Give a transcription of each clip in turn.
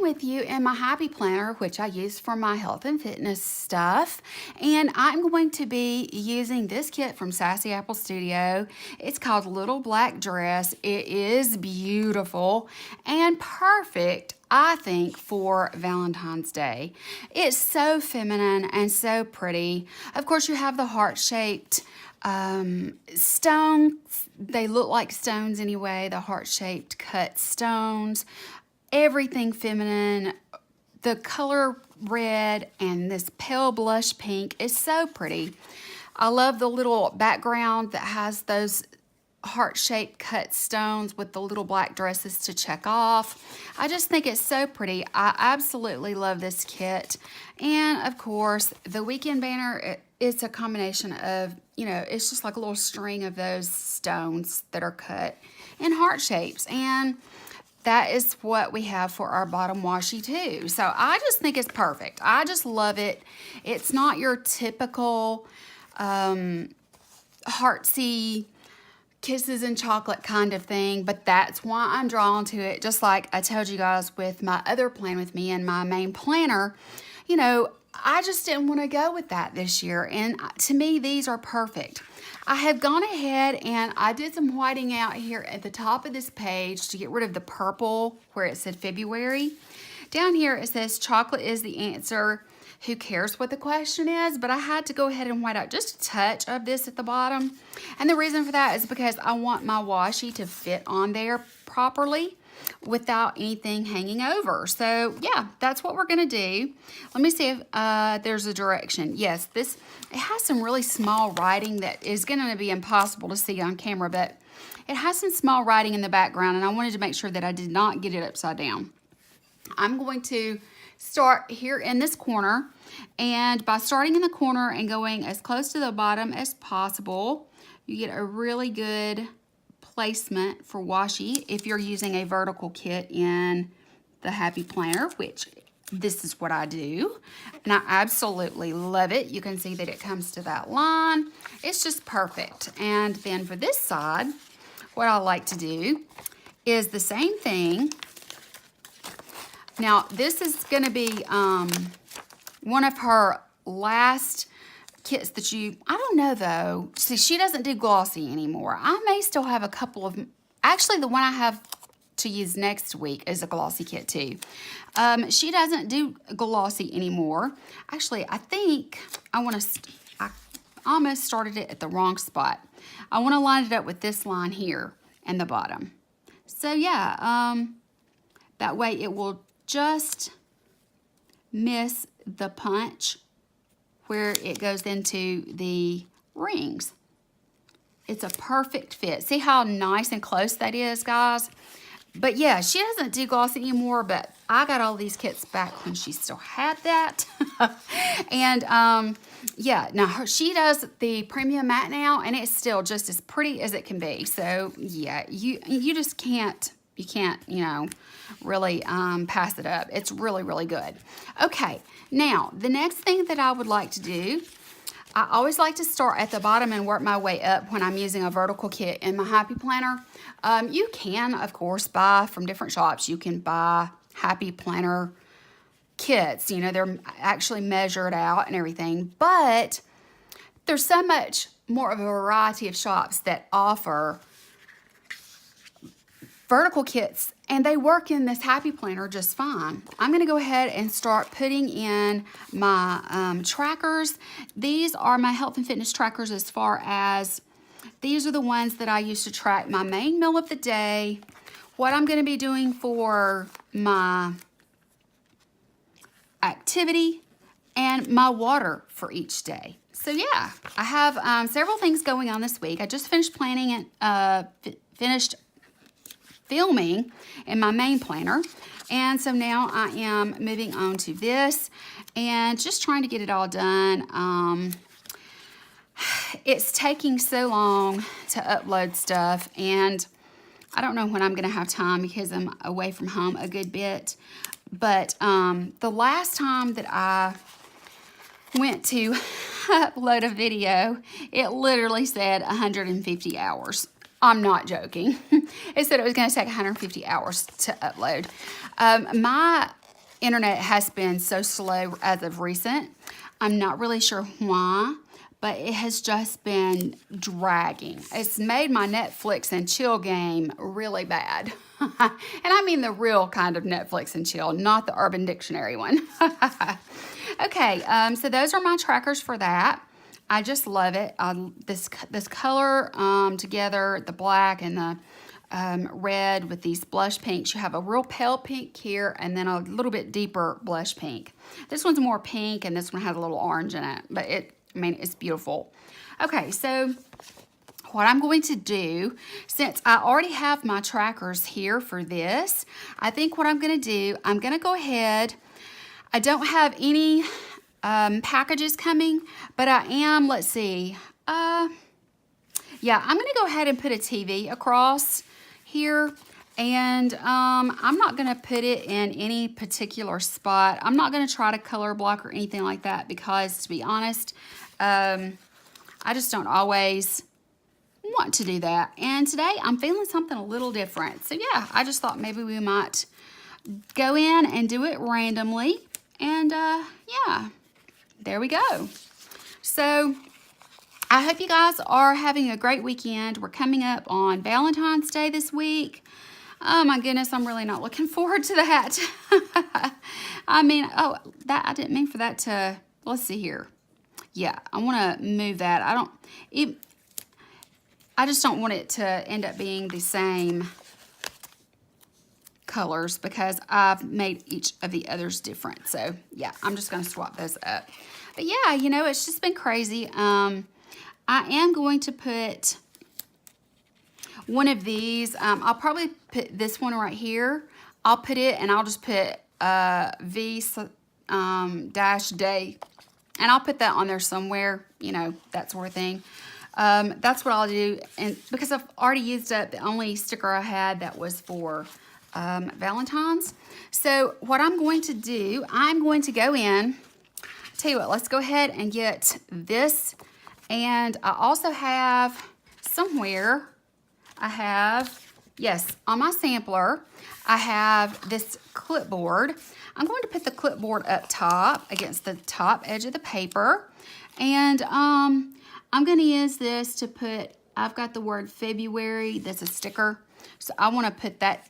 With you in my Happy Planner, which I use for my health and fitness stuff, and I'm going to be using this kit from Sassy Apple Studio. It's called Little Black Dress. It is beautiful and perfect, I think, for Valentine's Day. It's so feminine and so pretty. Of course, you have the heart-shaped stones. They look like stones anyway, the heart-shaped cut stones. Everything feminine. The color red and this pale blush pink is so pretty. I love the little background that has those heart-shaped cut stones with the little black dresses to check off. I just think it's so pretty. I absolutely love this kit. And of course, the weekend banner, it's a combination of, you know, it's just like a little string of those stones that are cut in heart shapes. And that is what we have for our bottom washi too. So I just think it's perfect. I just love it. It's not your typical heartsy kisses and chocolate kind of thing, but that's why I'm drawn to it. Just like I told you guys with my other plan with me and my main planner, you know, I just didn't want to go with that this year. And to me, these are perfect. I have gone ahead and I did some whiting out here at the top of this page to get rid of the purple where it said February. Down here it says chocolate is the answer. Who cares what the question is? But I had to go ahead and white out just a touch of this at the bottom. And the reason for that is because I want my washi to fit on there properly without anything hanging over. So yeah, that's what we're gonna do. Let me see if there's a direction. Yes, it has some really small writing that is gonna be impossible to see on camera, but it has some small writing in the background, and I wanted to make sure that I did not get it upside down. I'm going to start here in this corner, and by starting in the corner and going as close to the bottom as possible, you get a really good placement for washi if you're using a vertical kit in the Happy Planner, which this is what I do, and I absolutely love it. You can see that it comes to that line. It's just perfect. And then for this side, what I like to do is the same thing. Now, this is going to be one of her last kits that I don't know though. See, she doesn't do glossy anymore. I may still have a couple of, actually the one I have to use next week is a glossy kit too. She doesn't do glossy anymore. Actually, I think I almost started it at the wrong spot. I want to line it up with this line here and the bottom. So yeah, that way it will just miss the punch where it goes into the rings. It's a perfect fit. See how nice and close that is, guys? But yeah, she doesn't do glossy anymore, but I got all these kits back when she still had that. And yeah, now she does the premium matte now, and it's still just as pretty as it can be. So yeah, you just can't, you know, really pass it up. It's really, really good. Okay, now the next thing that I would like to do, I always like to start at the bottom and work my way up when I'm using a vertical kit in my Happy Planner. You can, of course, buy from different shops. You can buy Happy Planner kits. You know, they're actually measured out and everything. But there's so much more of a variety of shops that offer vertical kits, and they work in this Happy Planner just fine. I'm going to go ahead and start putting in my trackers. These are my health and fitness trackers, as far as these are the ones that I use to track my main meal of the day, what I'm going to be doing for my activity, and my water for each day. So yeah, I have several things going on this week. I just finished planning and finished filming in my main planner. And so now I am moving on to this and just trying to get it all done. It's taking so long to upload stuff, and I don't know when I'm going to have time because I'm away from home a good bit. But the last time that I went to upload a video, it literally said 150 hours. I'm not joking. It said it was going to take 150 hours to upload. My internet has been so slow as of recent. I'm not really sure why, but it has just been dragging. It's made my Netflix and chill game really bad. And I mean the real kind of Netflix and chill, not the Urban Dictionary one. Okay, so those are my trackers for that. I just love it. This color together, the black and the red with these blush pinks. You have a real pale pink here and then a little bit deeper blush pink. This one's more pink and this one has a little orange in it, but it's beautiful. Okay, so what I'm going to do, since I already have my trackers here for this, I think what I'm going to do, I'm going to go ahead. I don't have any packages coming, but I am, let's see, yeah, I'm going to go ahead and put a TV across here, and I'm not going to put it in any particular spot. I'm not going to try to color block or anything like that because, to be honest, I just don't always want to do that. And today I'm feeling something a little different. So yeah, I just thought maybe we might go in and do it randomly. And yeah, there we go. So I hope you guys are having a great weekend. We're coming up on Valentine's Day this week. Oh my goodness, I'm really not looking forward to that. I mean, I didn't mean for that to, let's see here. Yeah, I want to move that. I just don't want it to end up being the same colors because I've made each of the others different. So yeah, I'm just going to swap those up. But yeah, you know, it's just been crazy. I am going to put one of these. I'll probably put this one right here. I'll put it and I'll just put V dash day. And I'll put that on there somewhere, you know, that sort of thing. That's what I'll do. And because I've already used up the only sticker I had that was for Valentine's. So what I'm going to do, I'm going to go in. Tell you what, let's go ahead and get this. And I also have somewhere, yes, on my sampler, I have this clipboard. I'm going to put the clipboard up top against the top edge of the paper. And I'm going to use this to put, I've got the word February, that's a sticker. So I want to put that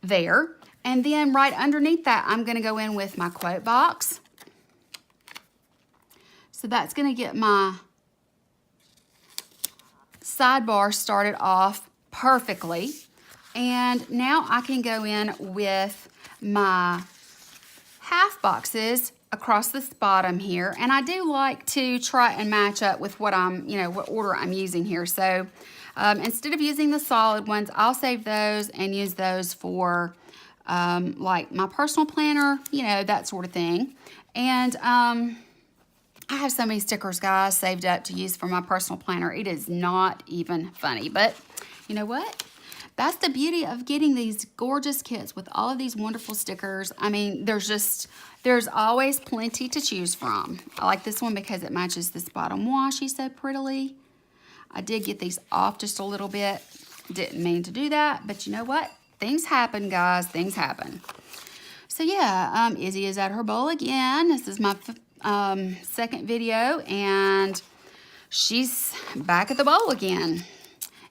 there. And then right underneath that, I'm going to go in with my quote box. So that's going to get my sidebar started off perfectly. And now I can go in with my half boxes across this bottom here. And I do like to try and match up with what what order I'm using here. So instead of using the solid ones, I'll save those and use those for like my personal planner, you know, that sort of thing. And I have so many stickers, guys, saved up to use for my personal planner. It is not even funny. But you know what? That's the beauty of getting these gorgeous kits with all of these wonderful stickers. I mean, there's always plenty to choose from. I like this one because it matches this bottom washi so prettily. I did get these off just a little bit. Didn't mean to do that, but you know what? Things happen, guys. Things happen. So yeah, Izzy is at her bowl again. This is my second video, and she's back at the bowl again.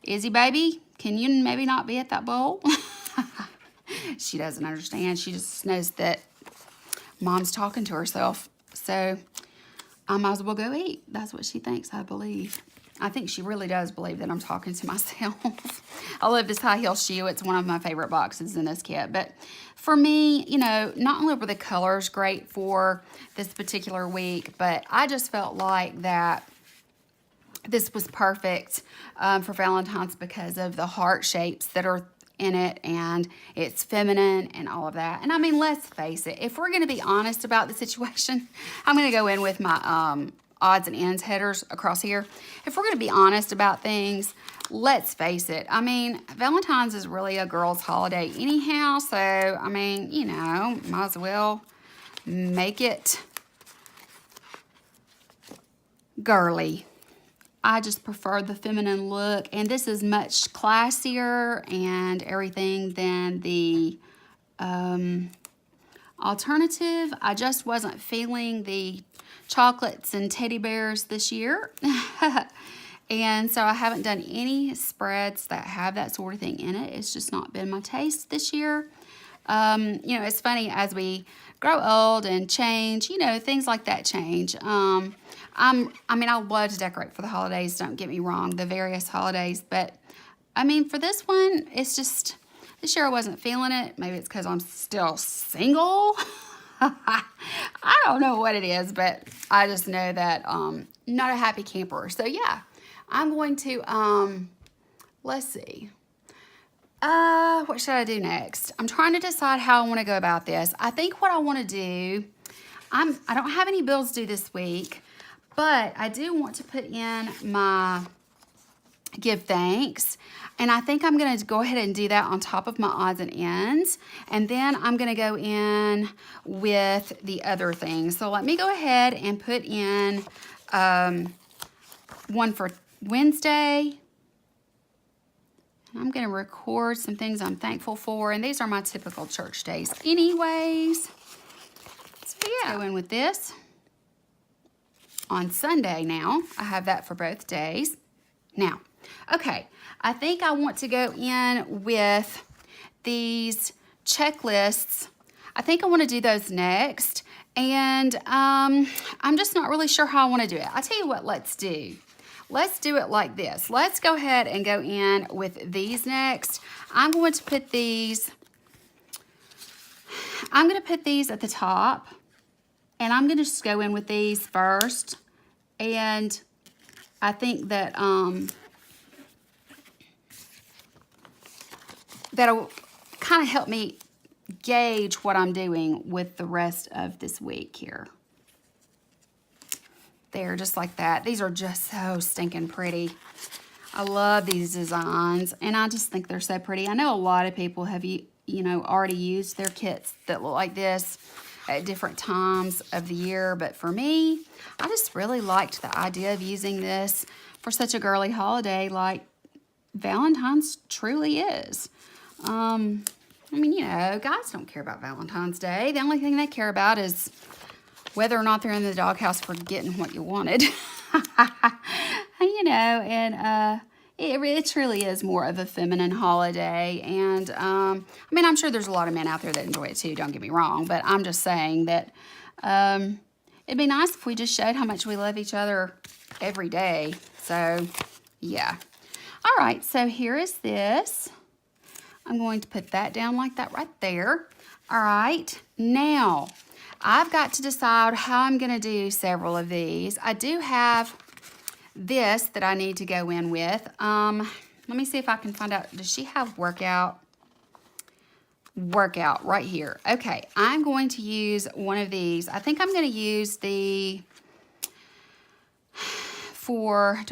Izzy, baby, can you maybe not be at that bowl? She doesn't understand. She just knows that Mom's talking to herself. So I might as well go eat. That's what she thinks, I believe. I think she really does believe that I'm talking to myself. I love this high heel shoe. It's one of my favorite boxes in this kit. But for me, you know, not only were the colors great for this particular week, but I just felt like that this was perfect for Valentine's because of the heart shapes that are in it, and it's feminine and all of that. And I mean, let's face it, if we're going to be honest about the situation, I'm going to go in with my odds and ends headers across here. If we're going to be honest about things, let's face it. I mean, Valentine's is really a girl's holiday anyhow, so I mean, you know, might as well make it girly. I just prefer the feminine look, and this is much classier and everything than the alternative. I just wasn't feeling the chocolates and teddy bears this year. And so I haven't done any spreads that have that sort of thing in it. It's just not been my taste this year. You know, it's funny, as we grow old and change, you know, things like that change. I mean, I love to decorate for the holidays, don't get me wrong, the various holidays. But, I mean, for this one, it's just, this year I wasn't feeling it. Maybe it's because I'm still single. I don't know what it is, but I just know that not a happy camper. So, yeah, I'm going to, let's see. What should I do next? I'm trying to decide how I want to go about this. I think what I want to do, I don't have any bills due this week, but I do want to put in my give thanks. And I think I'm going to go ahead and do that on top of my odds and ends. And then I'm going to go in with the other things. So let me go ahead and put in one for Wednesday. I'm going to record some things I'm thankful for. And these are my typical church days anyways. So yeah, go in with this. On Sunday now, I have that for both days. Now, okay, I think I want to go in with these checklists. I think I want to do those next. And I'm just not really sure how I want to do it. I'll tell you what, let's do. Let's do it like this. Let's go ahead and go in with these next. I'm going to put these at the top. And I'm going to just go in with these first. And I think that that'll kind of help me gauge what I'm doing with the rest of this week here. There, just like that. These are just so stinking pretty. I love these designs, and I just think they're so pretty. I know a lot of people have, you know, already used their kits that look like this at different times of the year, but for me, I just really liked the idea of using this for such a girly holiday like Valentine's truly is. I mean, you know, guys don't care about Valentine's Day. The only thing they care about is whether or not they're in the doghouse for getting what you wanted. You know, and it truly is more of a feminine holiday. And, I mean, I'm sure there's a lot of men out there that enjoy it too, don't get me wrong. But I'm just saying that it'd be nice if we just showed how much we love each other every day. So, yeah. All right, so here is this. I'm going to put that down like that right there. All right, now I've got to decide how I'm going to do several of these. I do have this that I need to go in with. Let me see if I can find out. Does she have workout? Workout right here. Okay, I'm going to use one of these. I think I'm going to use the I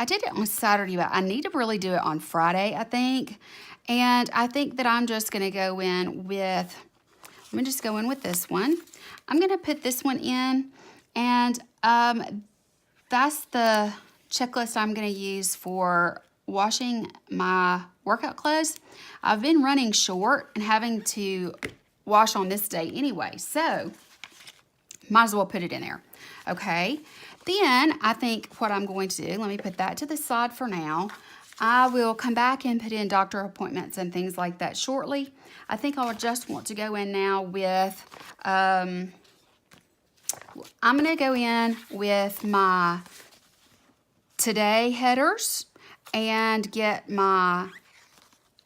did it on Saturday, but I need to really do it on Friday, I think. And I think that I'm just going to go in with, let me just go in with this one. I'm going to put this one in, and that's the checklist I'm going to use for washing my workout clothes. I've been running short and having to wash on this day anyway, so might as well put it in there. Okay, then I think what I'm going to do, let me put that to the side for now. I will come back and put in doctor appointments and things like that shortly. I think I would just want to go in now with, I'm going to go in with my today headers and get my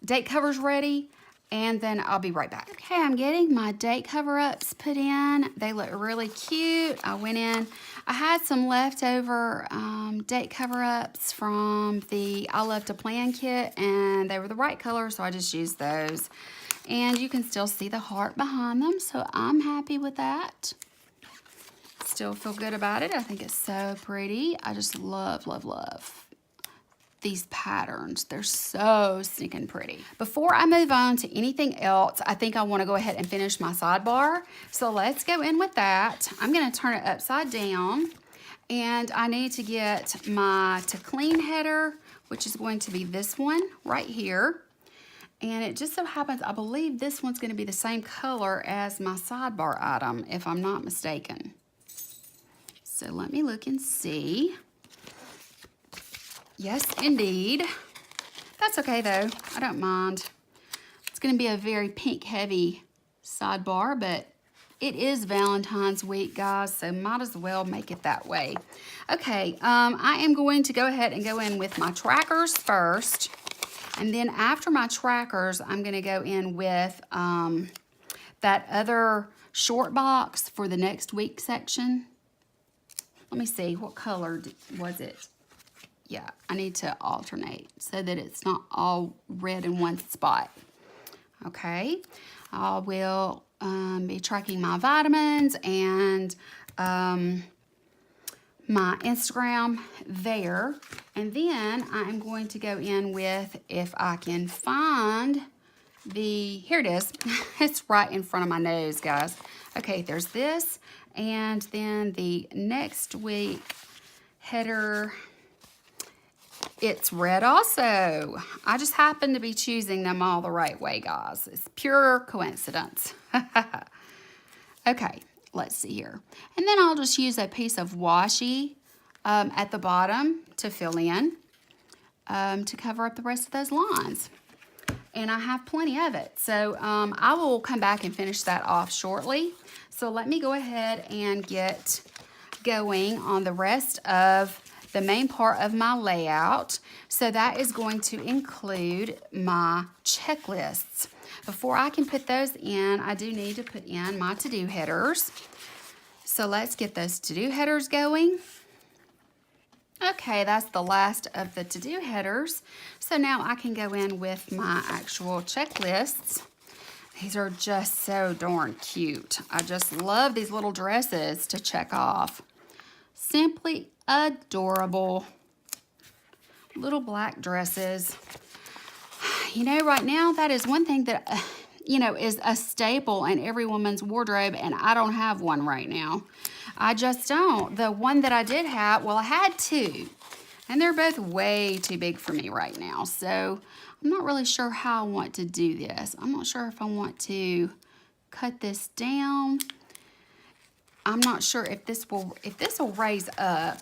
date covers ready, and then I'll be right back. Okay, I'm getting my date cover-ups put in. They look really cute. I went in, I had some leftover date cover-ups from the I Love to Plan kit, and they were the right color, so I just used those. And you can still see the heart behind them, so I'm happy with that. Still feel good about it. I think it's so pretty. I just love, love, love these patterns. They're so stinking pretty. Before I move on to anything else, I think I want to go ahead and finish my sidebar. So let's go in with that. I'm going to turn it upside down, and I need to get my to clean header, which is going to be this one right here. And it just so happens, I believe this one's going to be the same color as my sidebar item, if I'm not mistaken. So let me look and see. Yes, indeed. That's okay though, I don't mind. It's gonna be a very pink heavy sidebar, but it is Valentine's week, guys, so might as well make it that way. Okay, I am going to go ahead and go in with my trackers first, and then after my trackers, I'm gonna go in with that other short box for the next week section. Let me see, what color was it? Yeah, I need to alternate so that it's not all red in one spot. Okay, I will be tracking my vitamins and my Instagram there. And then I'm going to go in with, if I can find the, here it is. It's right in front of my nose, guys. Okay, there's this. And then the next week header, it's red also. I just happen to be choosing them all the right way, guys. It's pure coincidence. Okay, let's see here. And then I'll just use a piece of washi at the bottom to fill in to cover up the rest of those lines. And I have plenty of it. So I will come back and finish that off shortly. So let me go ahead and get going on the rest of the main part of my layout. So that is going to include my checklists. Before I can put those in, I do need to put in my to-do headers. So let's get those to-do headers going. Okay, that's the last of the to-do headers. So now I can go in with my actual checklists. These are just so darn cute. I just love these little dresses to check off. Simply adorable little black dresses. You know, right now that is one thing that you know, is a staple in every woman's wardrobe, and I don't have one right now. I just don't. The one that I did have, well, I had two, and they're both way too big for me right now. So I'm not really sure how I want to do this. I'm not sure if I want to cut this down. I'm not sure if this will raise up.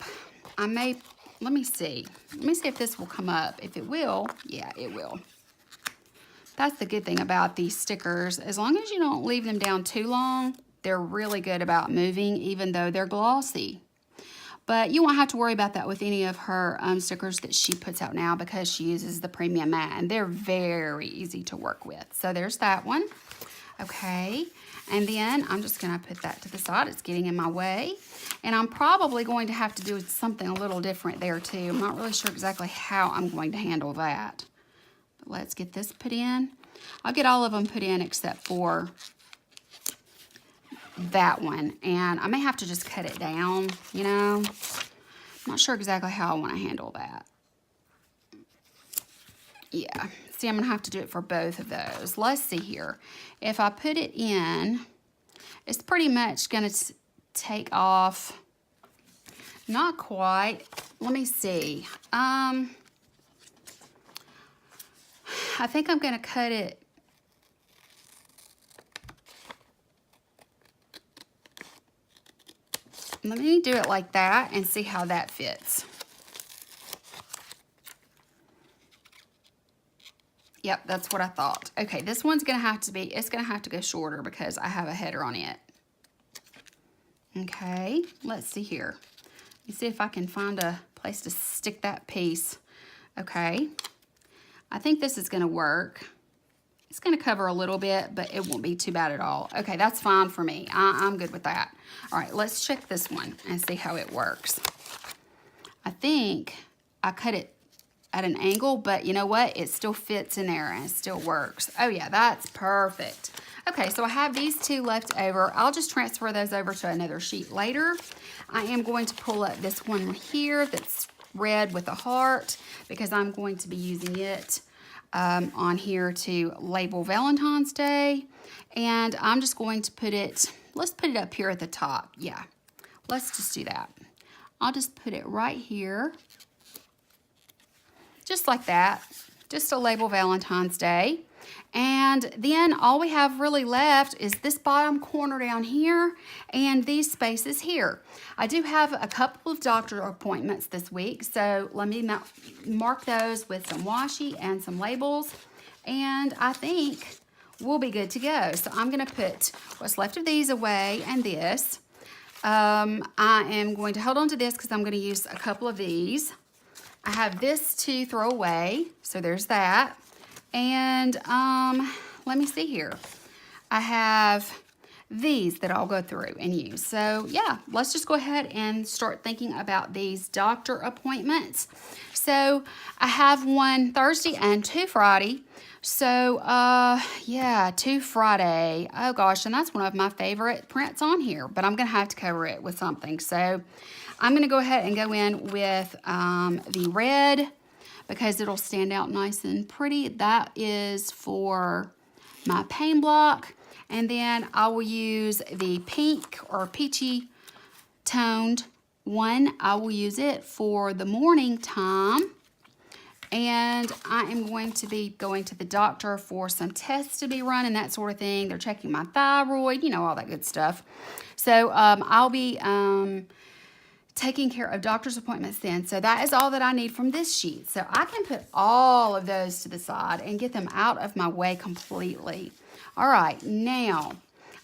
I may, let me see. Let me see if this will come up. If it will, yeah, it will. That's the good thing about these stickers. As long as you don't leave them down too long, they're really good about moving, even though they're glossy. But you won't have to worry about that with any of her stickers that she puts out now, because she uses the premium matte, and they're very easy to work with. So there's that one. Okay, and then I'm just gonna put that to the side. It's getting in my way. And I'm probably going to have to do something a little different there too. I'm not really sure exactly how I'm going to handle that. But let's get this put in. I'll get all of them put in except for that one. And I may have to just cut it down, you know. I'm not sure exactly how I want to handle that. Yeah, see, I'm going to have to do it for both of those. Let's see here. If I put it in, it's pretty much going to take off. Not quite. Let me see. I think I'm going to cut it. Let me do it like that and see how that fits. Yep, that's what I thought. Okay, this one's gonna have to be, it's gonna have to go shorter because I have a header on it. Okay, let's see here. me see if I can find a place to stick that piece. Okay. I think this is going to work. It's going to cover a little bit, but it won't be too bad at all. Okay, that's fine for me. I'm good with that. All right, let's check this one and see how it works. I think I cut it at an angle, but you know what? It still fits in there and it still works. Oh yeah, that's perfect. Okay, so I have these two left over. I'll just transfer those over to another sheet later. I am going to pull up this one here that's red with a heart because I'm going to be using it on here to label Valentine's Day. And I'm just going to put it, let's put it up here at the top. Yeah, let's just do that. I'll just put it right here. Just like that, just to label Valentine's Day. And then all we have really left is this bottom corner down here and these spaces here. I do have a couple of doctor appointments this week, so let me mark those with some washi and some labels, and I think we'll be good to go. So I'm gonna put what's left of these away and this. I am going to hold on to this because I'm gonna use a couple of these. I have this to throw away, so there's that. And let me see here. I have these that I'll go through and use. So yeah, let's just go ahead and start thinking about these doctor appointments. So I have one Thursday and two Friday. So yeah, two Friday. Oh gosh, and that's one of my favorite prints on here, but I'm gonna have to cover it with something. So I'm gonna go ahead and go in with the red because it'll stand out nice and pretty. That is for my pain block. And then I will use the pink or peachy toned one. I will use it for the morning time. And I am going to be going to the doctor for some tests to be run and that sort of thing. They're checking my thyroid, you know, all that good stuff. So I'll be taking care of doctor's appointments then. So that is all that I need from this sheet. So I can put all of those to the side and get them out of my way completely. All right, now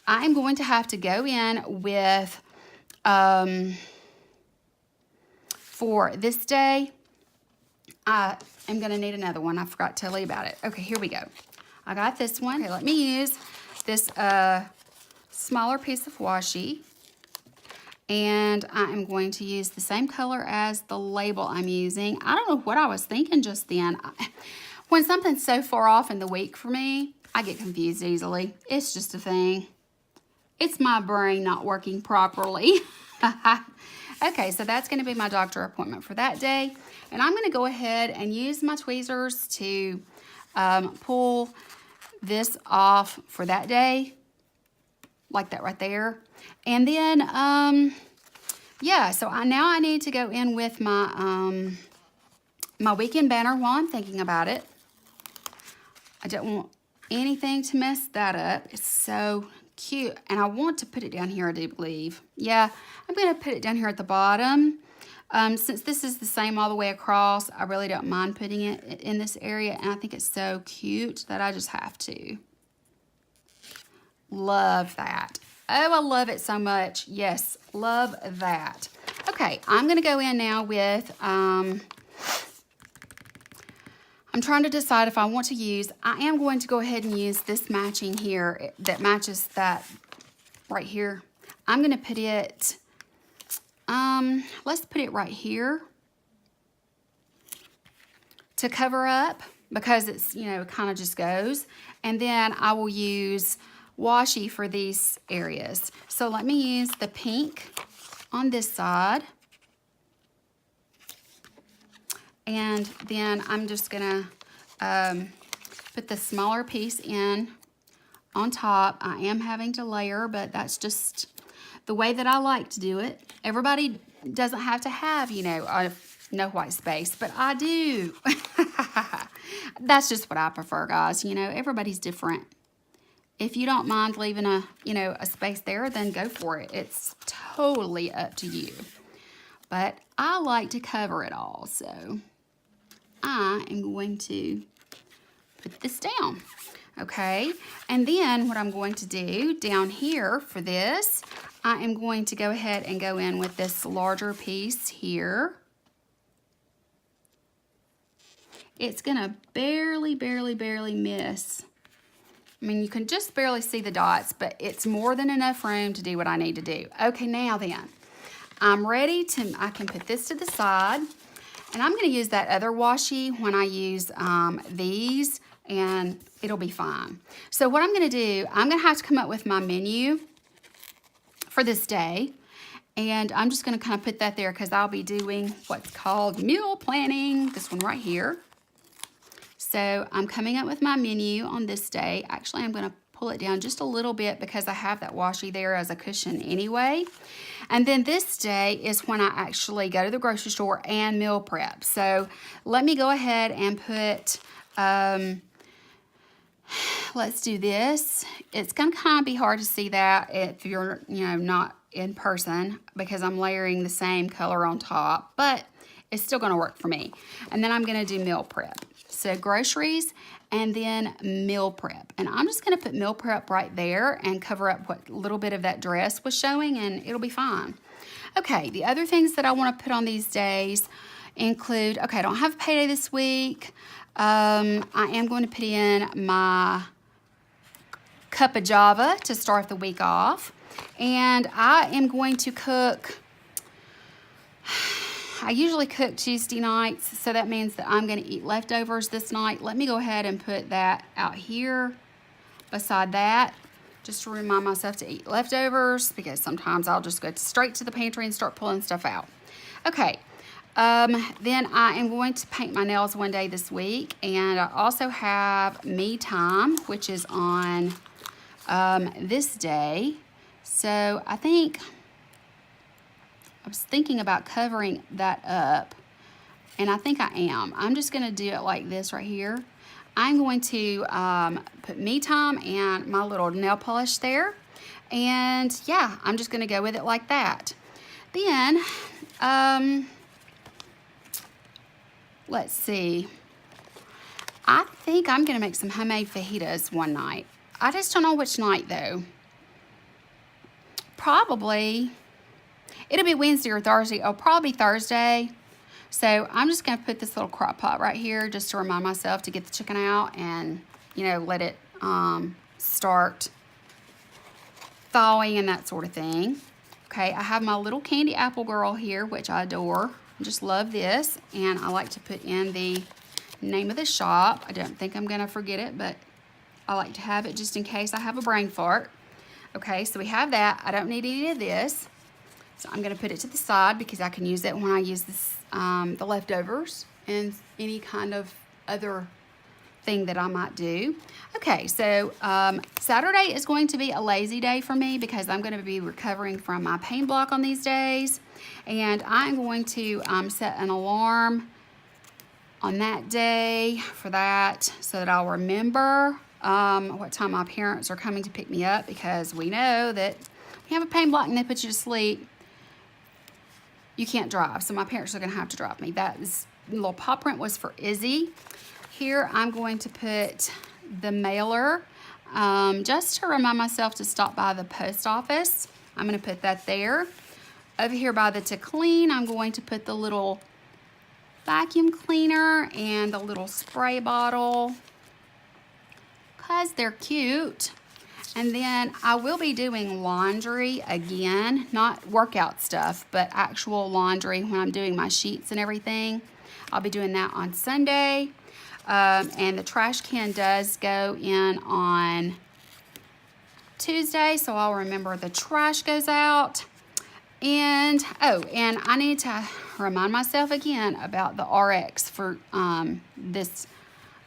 I'm going to have to go in with, for this day, I am going to need another one. I forgot to tell you about it. Okay, here we go. I got this one. Okay, let me use this smaller piece of washi. And I am going to use the same color as the label I'm using. I don't know what I was thinking just then. When something's so far off in the week for me, I get confused easily. It's just a thing. It's my brain not working properly. Okay, so that's going to be my doctor appointment for that day. And I'm going to go ahead and use my tweezers to pull this off for that day. Like that right there. And then, yeah, so now I need to go in with my, my weekend banner while I'm thinking about it. I don't want anything to mess that up. It's so cute. And I want to put it down here, I do believe. Yeah, I'm going to put it down here at the bottom. Since this is the same all the way across, I really don't mind putting it in this area. And I think it's so cute that I just have to. Love that. Oh, I love it so much. Yes, love that. Okay, I'm going to go in now with, I'm trying to decide if I want to use, I am going to go ahead and use this matching here that matches that right here. I'm going to put it, let's put it right here to cover up because it's, you know, it kind of just goes. And then I will use washi for these areas. So let me use the pink on this side. And then I'm just gonna put the smaller piece in on top. I am having to layer, but that's just the way that I like to do it. Everybody doesn't have to have, you know, no white space, but I do. That's just what I prefer, guys. You know, everybody's different. If you don't mind leaving a, you know, a space there, then go for it. It's totally up to you. But I like to cover it all, so I am going to put this down. Okay, and then what I'm going to do down here for this, I am going to go ahead and go in with this larger piece here. It's gonna barely miss. I mean, you can just barely see the dots, but it's more than enough room to do what I need to do. Okay, now then, I'm ready to, I can put this to the side, and I'm gonna use that other washi when I use these, and it'll be fine. So what I'm gonna do, I'm gonna have to come up with my menu for this day, and I'm just gonna kind of put that there because I'll be doing what's called meal planning, this one right here. So I'm coming up with my menu on this day. Actually, I'm gonna pull it down just a little bit because I have that washi there as a cushion anyway. And then this day is when I actually go to the grocery store and meal prep. So let me go ahead and put, let's do this. It's gonna kind of be hard to see that if you're, not in person because I'm layering the same color on top, but it's still gonna work for me. And then I'm gonna do meal prep. So groceries and then meal prep. And I'm just gonna put meal prep right there and cover up what little bit of that dress was showing, and it'll be fine. Okay, the other things that I wanna put on these days include, okay, I don't have a payday this week. I am going to put in my cup of Java to start the week off. And I am going to cook, I usually cook Tuesday nights, so that means that I'm going to eat leftovers this night. Let me go ahead and put that out here beside that, just to remind myself to eat leftovers, because sometimes I'll just go straight to the pantry and start pulling stuff out. Okay, then I am going to paint my nails one day this week, and I also have me time, which is on this day. So I think I was thinking about covering that up, and I think I am. I'm just gonna do it like this right here. I'm going to put me time and my little nail polish there, and yeah, I'm just gonna go with it like that. Then, let's see. I think I'm gonna make some homemade fajitas one night. I just don't know which night though. Probably, it'll be Wednesday or Thursday. Oh, probably Thursday. So I'm just gonna put this little crock pot right here just to remind myself to get the chicken out and, let it start thawing and that sort of thing. Okay, I have my little candy apple girl here, which I adore. I just love this. And I like to put in the name of the shop. I don't think I'm gonna forget it, but I like to have it just in case I have a brain fart. Okay, so we have that. I don't need any of this. So I'm gonna put it to the side because I can use it when I use this, the leftovers and any kind of other thing that I might do. Okay, so Saturday is going to be a lazy day for me because I'm gonna be recovering from my pain block on these days. And I'm going to set an alarm on that day for that so that I'll remember what time my parents are coming to pick me up, because we know that if you have a pain block and they put you to sleep, you can't drive. So my parents are gonna have to drive me. That is, the little paw print was for Izzy. Here I'm going to put the mailer just to remind myself to stop by the post office. I'm gonna put that there. Over here by the to clean, I'm going to put the little vacuum cleaner and the little spray bottle because they're cute. And then I will be doing laundry again, not workout stuff, but actual laundry when I'm doing my sheets and everything. I'll be doing that on Sunday. And the trash can does go in on Tuesday, so I'll remember the trash goes out. And, and I need to remind myself again about the RX for this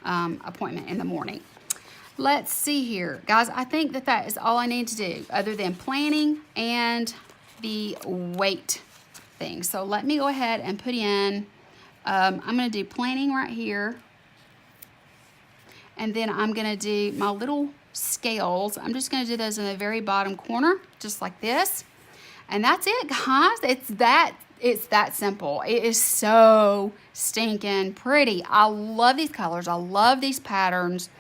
appointment in the morning. Let's see here. Guys, I think that that is all I need to do other than planning and the weight thing. So let me go ahead and put in, I'm going to do planning right here. And then I'm going to do my little scales. I'm just going to do those in the very bottom corner, just like this. And that's it, guys. It's that simple. It is so stinking pretty. I love these colors. I love these patterns.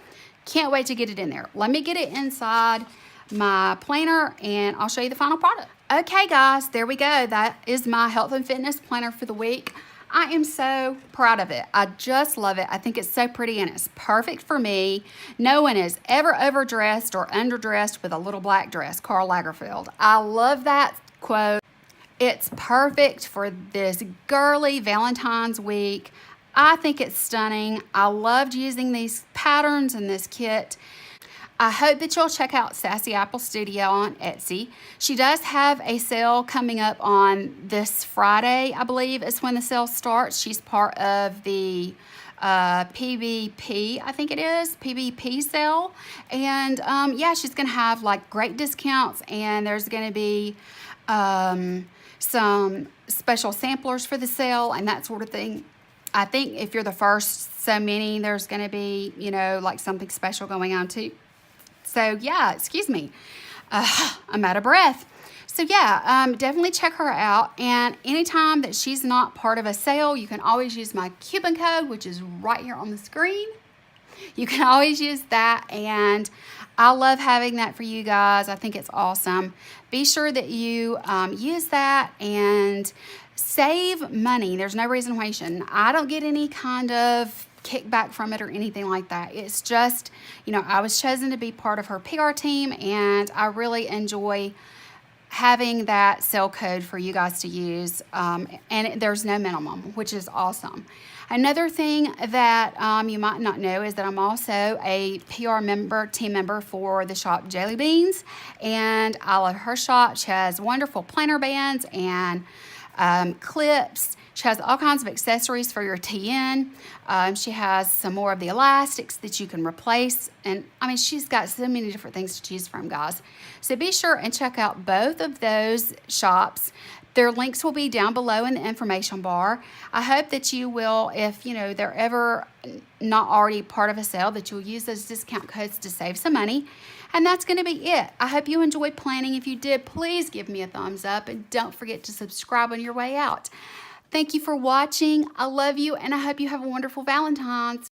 Can't wait to get it in there. Let me get it inside my planner and I'll show you the final product. Okay guys, there we go. That is my health and fitness planner for the week. I am so proud of it. I just love it. I think it's so pretty and it's perfect for me. No one is ever overdressed or underdressed with a little black dress. Karl Lagerfeld. I love that quote. It's perfect for this girly Valentine's week. I think it's stunning. I loved using these patterns in this kit. I hope that you'll check out Sassy Apple Studio on Etsy. She does have a sale coming up on this Friday, I believe is when the sale starts. She's part of the PBP, I think it is, PBP sale. And yeah, she's gonna have like great discounts and there's gonna be some special samplers for the sale and that sort of thing. I think if you're the first so many, there's gonna be, you know, like something special going on too. So yeah, excuse me, I'm out of breath. So yeah, definitely check her out. And anytime that she's not part of a sale, you can always use my coupon code, which is right here on the screen. You can always use that. And I love having that for you guys. I think it's awesome. Be sure that you use that and save money. There's no reason why you shouldn't. I don't get any kind of kickback from it or anything like that. It's just, you know, I was chosen to be part of her PR team and I really enjoy having that sale code for you guys to use, and there's no minimum, which is awesome. Another thing that you might not know is that I'm also a PR team member for the shop Jelly Beans, and I love her shop. She has wonderful planner bands and clips. She has all kinds of accessories for your TN. She has some more of the elastics that you can replace. And I mean, she's got so many different things to choose from, guys. So be sure and check out both of those shops. Their links will be down below in the information bar. I hope that you will, if you know they're ever not already part of a sale, that you'll use those discount codes to save some money. And that's going to be it. I hope you enjoyed planning. If you did, please give me a thumbs up and don't forget to subscribe on your way out. Thank you for watching. I love you and I hope you have a wonderful Valentine's.